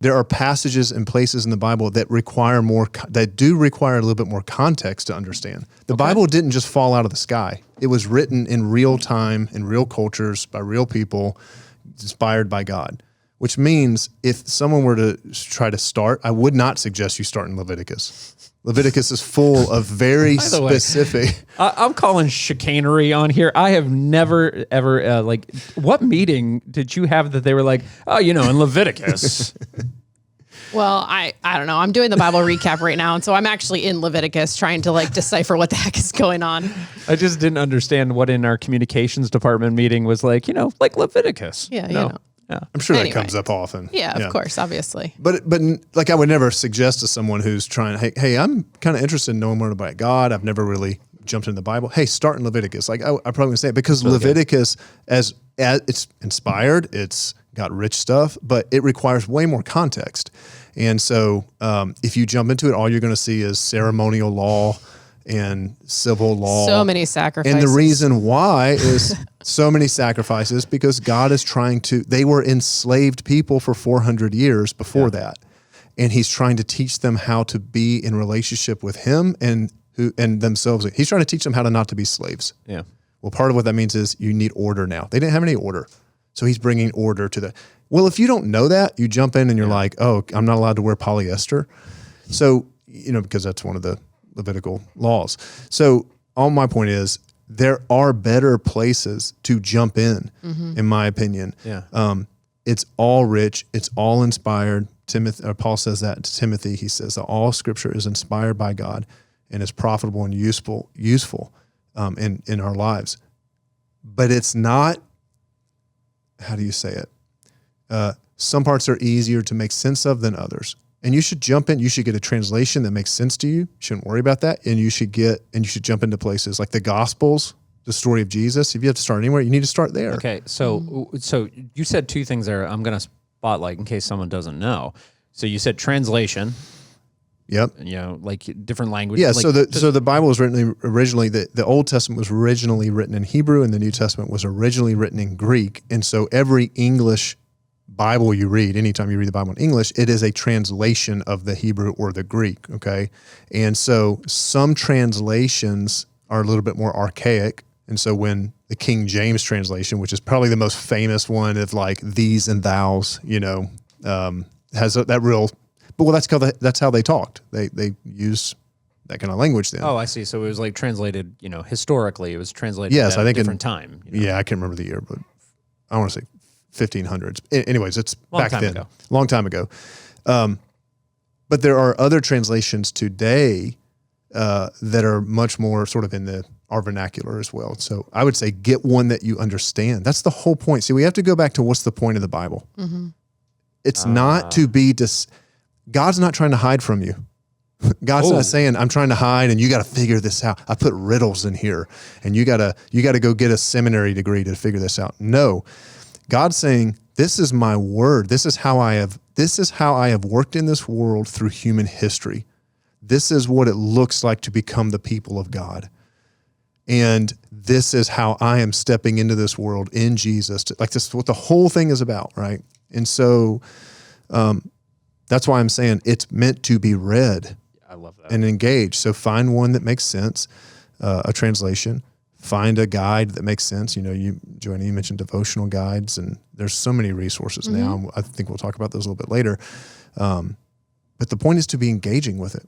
there are passages and places in the Bible that require that do require a little bit more context to understand. The Bible didn't just fall out of the sky. It was written in real time, in real cultures, by real people, inspired by God. Which means if someone were to try to start, I would not suggest you start in Leviticus. Leviticus is full of very specific. I'm calling chicanery on here. I have never, ever, what meeting did you have that they were like, oh, in Leviticus? Well, I don't know. I'm doing the Bible recap right now, and so I'm actually in Leviticus trying to decipher what the heck is going on. I just didn't understand what in our communications department meeting was like Leviticus. Yeah, no. Yeah. I'm sure that comes up often. Yeah, of course, obviously. But I would never suggest to someone who's trying, hey, I'm kind of interested in knowing more about God. I've never really jumped into the Bible. Hey, start in Leviticus. I probably would say it because Leviticus, as it's inspired, it's got rich stuff, but it requires way more context. And so if you jump into it, all you're going to see is ceremonial law and civil law. So many sacrifices. And the reason why is so many sacrifices because God is they were enslaved people for 400 years before that. And he's trying to teach them how to be in relationship with him and themselves. He's trying to teach them how to not to be slaves. Yeah. Well, part of what that means is you need order now. They didn't have any order. So he's bringing order to the, well, if you don't know that, you jump in and you're like, oh, I'm not allowed to wear polyester. So, because that's one of the Levitical laws. So all my point is there are better places to jump in my opinion. Yeah. It's all rich. It's all inspired. Paul says that to Timothy. He says that all scripture is inspired by God and is profitable and useful in our lives. But it's not, how do you say it? Some parts are easier to make sense of than others. And you should jump in. You should get a translation that makes sense to you. You shouldn't worry about that. And you should jump into places like the Gospels, the story of Jesus. If you have to start anywhere, you need to start there. Okay, so you said two things there. I'm going to spotlight in case someone doesn't know. So you said translation. Yep. Different languages. Yeah. So the Bible was written originally. The Old Testament was originally written in Hebrew, and the New Testament was originally written in Greek. And so every English Bible you read, anytime you read the Bible in English, it is a translation of the Hebrew or the Greek, okay? And so some translations are a little bit more archaic. And so when the King James translation, which is probably the most famous one of these and thous, has that real, but that's how they talked. They use that kind of language then. Oh, I see. So it was translated, historically, it was translated at a different time. Yeah, I can't remember the year, but I want to say 1500s. Anyways, it's back then. Long time ago. But there are other translations today that are much more sort of in our vernacular as well. So I would say get one that you understand. That's the whole point. See, we have to go back to what's the point of the Bible. Mm-hmm. It's not to be God's not trying to hide from you. God's not saying, I'm trying to hide and you got to figure this out. I put riddles in here and you got to go get a seminary degree to figure this out. No. God's saying, this is my word. This is how I have worked in this world through human history. This is what it looks like to become the people of God. And this is how I am stepping into this world in Jesus. This is what the whole thing is about, right? And so that's why I'm saying it's meant to be read. I love that. And engaged. So find one that makes sense, a translation. Find a guide that makes sense. Joanna, you mentioned devotional guides, and there's so many resources now. I think we'll talk about those a little bit later. But the point is to be engaging with it.